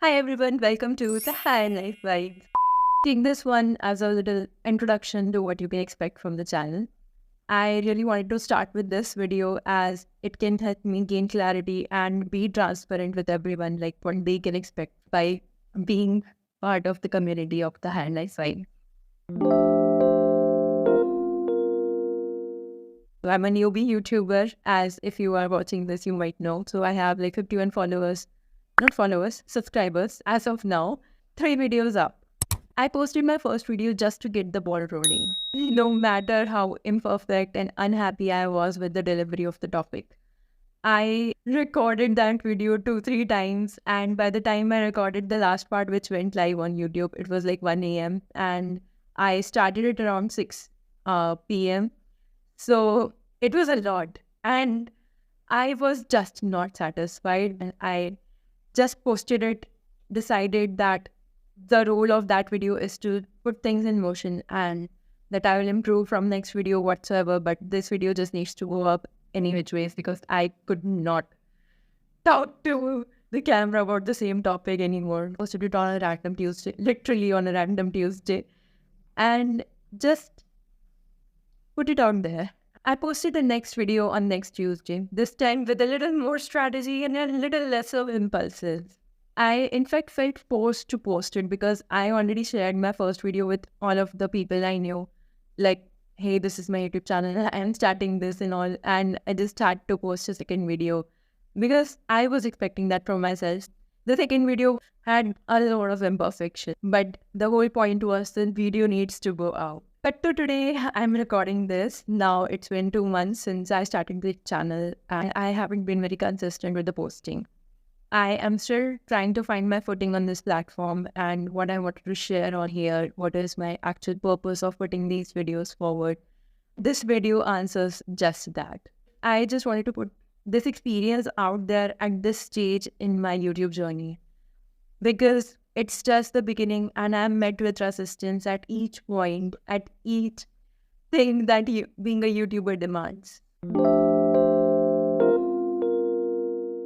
Hi everyone, welcome to the High Life Vibe. Take this one as a little introduction to what you can expect from the channel. I really wanted to start with this video as it can help me gain clarity and be transparent with everyone, like what they can expect by being part of the community of the High Life Vibe. So I'm a newbie YouTuber, as if you are watching this, you might know. So I have like 51 followers, not followers, subscribers as of now, 3 videos up. I posted my first video just to get the ball rolling, no matter how imperfect and unhappy I was with the delivery of the topic. I recorded that video 2, 3 times, and by the time I recorded the last part, which went live on YouTube, it was like 1 a.m. and I started it around 6 p.m. So it was a lot, and I was just not satisfied. And I just posted it, decided that the role of that video is to put things in motion and that I will improve from next video whatsoever. But this video just needs to go up any which ways because I could not talk to the camera about the same topic anymore. Posted it on a random Tuesday, literally on a random Tuesday, and just put it out there. I posted the next video on next Tuesday, this time with a little more strategy and a little less of impulses. I, in fact, felt forced to post it because I already shared my first video with all of the people I knew. Like, hey, this is my YouTube channel, I am starting this and all. And I just had to post a second video because I was expecting that from myself. The second video had a lot of imperfection, but the whole point was the video needs to go out. But to today, I'm recording this. Now it's been 2 months since I started the channel and I haven't been very consistent with the posting. I am still trying to find my footing on this platform and what I wanted to share on here. What is my actual purpose of putting these videos forward? This video answers just that. I just wanted to put this experience out there at this stage in my YouTube journey because it's just the beginning and I'm met with resistance at each point, at each thing that being a YouTuber demands.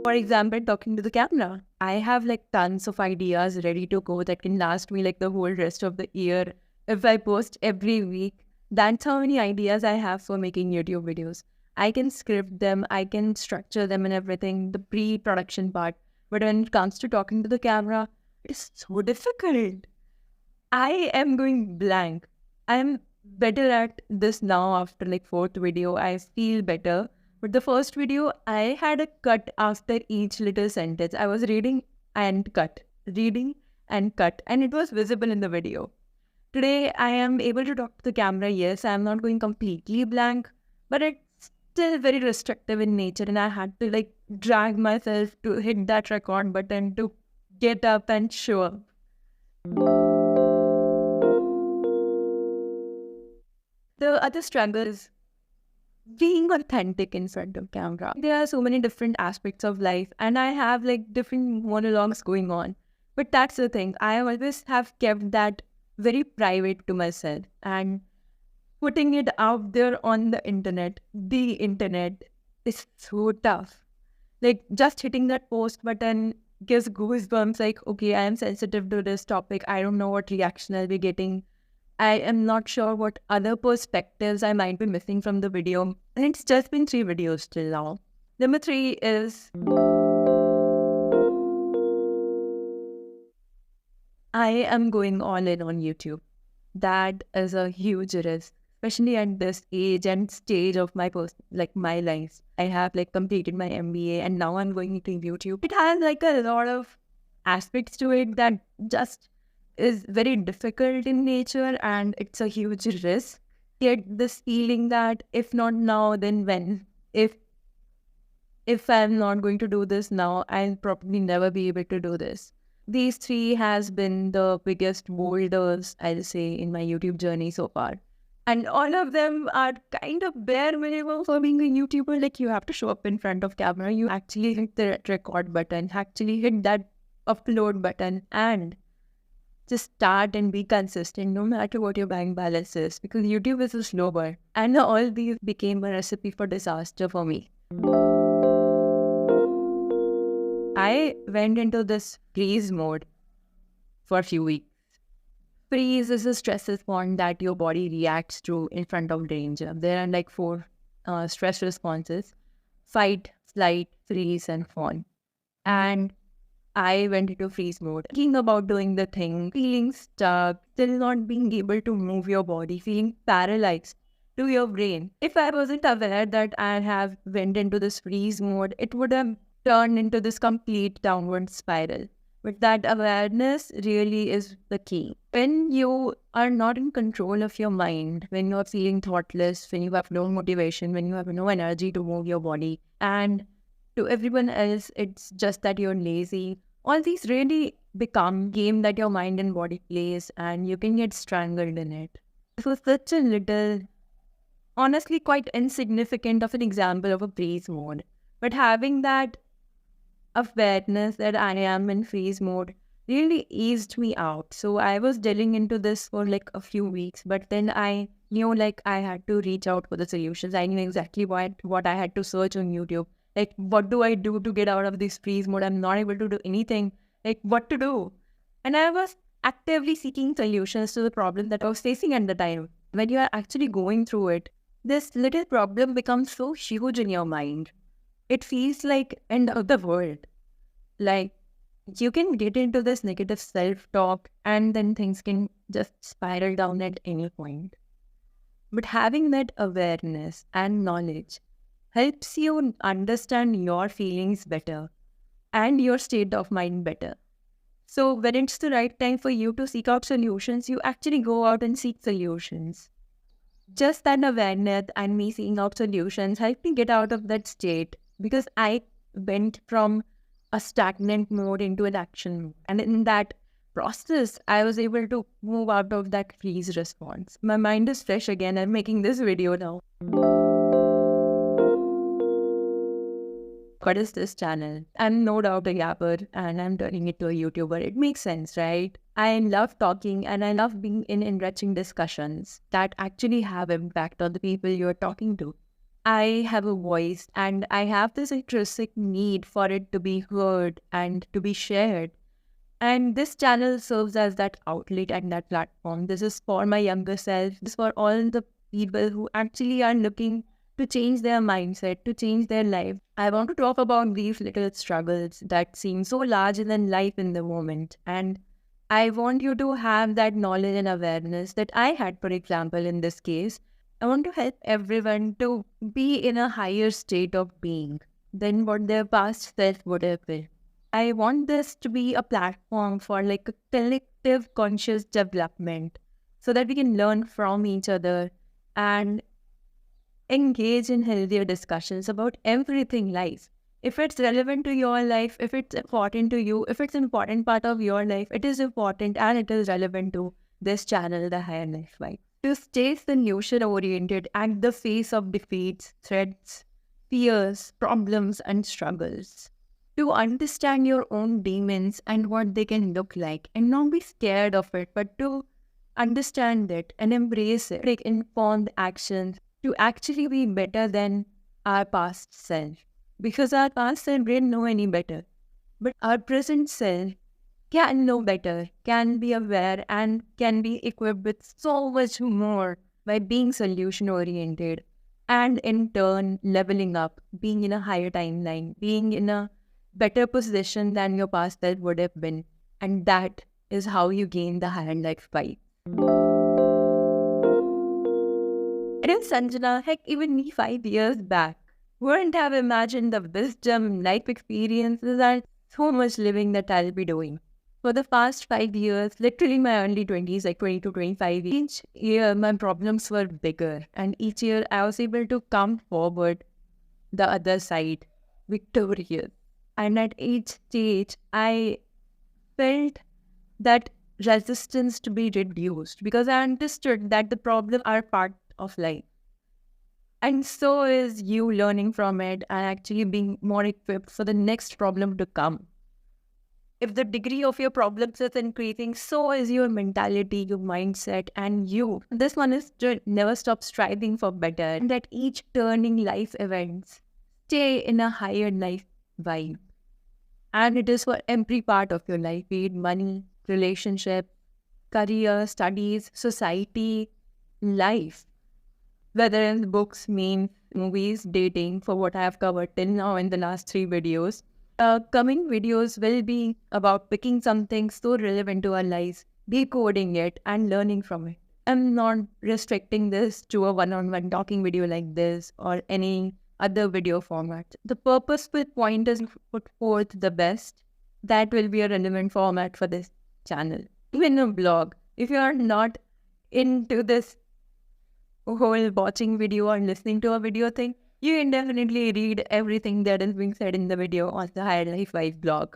For example, talking to the camera. I have like tons of ideas ready to go that can last me like the whole rest of the year if I post every week. That's how many ideas I have for making YouTube videos. I can script them, I can structure them and everything, the pre-production part. But when it comes to talking to the camera, it's so difficult. I am going blank. I'm better at this now after like fourth video. I feel better. But the first video, I had a cut after each little sentence. I was reading and cut, and it was visible in the video. Today, I am able to talk to the camera. Yes, I am not going completely blank, but it's still very restrictive in nature, and I had to like drag myself to hit that record button to get up and show up. The other struggle is being authentic in front of camera. There are so many different aspects of life and I have like different monologues going on. But that's the thing. I always have kept that very private to myself and putting it out there on the internet is so tough. Like just hitting that post button gives goosebumps like, okay, I am sensitive to this topic. I don't know what reaction I'll be getting. I am not sure what other perspectives I might be missing from the video. And it's just been 3 videos till now. Number 3 is I am going all in on YouTube. That is a huge risk, especially at this age and stage of my life. I have like completed my MBA and now I'm going into YouTube. It has like a lot of aspects to it that just is very difficult in nature and it's a huge risk. Yet this feeling that if not now, then when? If I'm not going to do this now, I'll probably never be able to do this. These 3 has been the biggest boulders, I'll say, in my YouTube journey so far. And all of them are kind of bare minimum for being a YouTuber. Like you have to show up in front of camera, you actually hit the record button, actually hit that upload button and just start and be consistent no matter what your bank balance is because YouTube is a slow burn. And all these became a recipe for disaster for me. I went into this freeze mode for a few weeks. Freeze is a stress response that your body reacts to in front of danger. There are like four stress responses: fight, flight, freeze, and fawn. And I went into freeze mode, thinking about doing the thing, feeling stuck, still not being able to move your body, feeling paralyzed to your brain. If I wasn't aware that I have went into this freeze mode, it would have turned into this complete downward spiral. But that awareness really is the key. When you are not in control of your mind, when you are feeling thoughtless, when you have no motivation, when you have no energy to move your body, and to everyone else, it's just that you're lazy. All these really become game that your mind and body plays, and you can get strangled in it. This was such a little, honestly, quite insignificant of an example of a freeze mode. But having that awareness that I am in freeze mode really eased me out. So I was delving into this for like a few weeks, but then I knew like I had to reach out for the solutions. I knew exactly what I had to search on YouTube. Like, what do I do to get out of this freeze mode? I'm not able to do anything. Like, what to do? And I was actively seeking solutions to the problem that I was facing at the time. When you are actually going through it, this little problem becomes so huge in your mind. It feels like end of the world. Like, you can get into this negative self-talk and then things can just spiral down at any point. But having that awareness and knowledge helps you understand your feelings better and your state of mind better. So when it's the right time for you to seek out solutions, you actually go out and seek solutions. Just that awareness and me seeing out solutions helped me get out of that state, because I went from a stagnant mode into an action mode. And in that process, I was able to move out of that freeze response. My mind is fresh again. I'm making this video now. What is this channel? I'm no doubt a yapper and I'm turning it to a YouTuber. It makes sense, right? I love talking and I love being in enriching discussions that actually have impact on the people you're talking to. I have a voice and I have this intrinsic need for it to be heard and to be shared. And this channel serves as that outlet and that platform. This is for my younger self. This is for all the people who actually are looking to change their mindset, to change their life. I want to talk about these little struggles that seem so larger than life in the moment. And I want you to have that knowledge and awareness that I had, for example, in this case. I want to help everyone to be in a higher state of being than what their past self would have been. I want this to be a platform for like a collective conscious development so that we can learn from each other and engage in healthier discussions about everything life. If it's relevant to your life, if it's important to you, if it's an important part of your life, it is important and it is relevant to this channel, The Higher Life Vibe. To stay solution-oriented at the face of defeats, threats, fears, problems, and struggles. To understand your own demons and what they can look like and not be scared of it, but to understand it and embrace it, take informed actions to actually be better than our past self. Because our past self didn't know any better. But our present self can know better, can be aware, and can be equipped with so much more by being solution-oriented and in turn leveling up, being in a higher timeline, being in a better position than your past self would have been. And that is how you gain the higher life vibe. It is Sanjana. Heck, even me 5 years back wouldn't have imagined the wisdom, life experiences, and so much living that I'll be doing. For the past 5 years, literally my early 20s, like 20 to 25, each year my problems were bigger. And each year I was able to come forward the other side victorious. And at each stage, I felt that resistance to be reduced because I understood that the problems are part of life. And so is you learning from it and actually being more equipped for the next problem to come. If the degree of your problems is increasing, so is your mentality, your mindset, and you. This one is to never stop striving for better. And at each turning life events, stay in a higher life vibe. And it is for every part of your life, be it money, relationship, career, studies, society, life. Whether in books, memes, movies, dating, for what I have covered till now in the last 3 videos. Coming videos will be about picking something so relevant to our lives, decoding it, and learning from it. I'm not restricting this to a one-on-one talking video like this or any other video format. The purposeful point is to put forth the best that will be a relevant format for this channel. Even a blog, if you are not into this whole watching video or listening to a video thing, you can definitely read everything that is being said in the video on the Higher Life Vibe blog.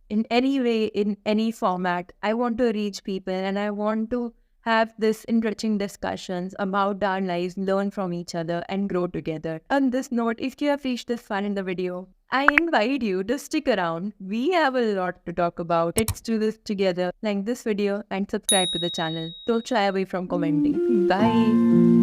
In any way, in any format, I want to reach people and I want to have this enriching discussions about our lives, learn from each other and grow together. On this note, if you have reached this far in the video, I invite you to stick around. We have a lot to talk about. Let's do this together. Like this video and subscribe to the channel. Don't shy away from commenting. Bye.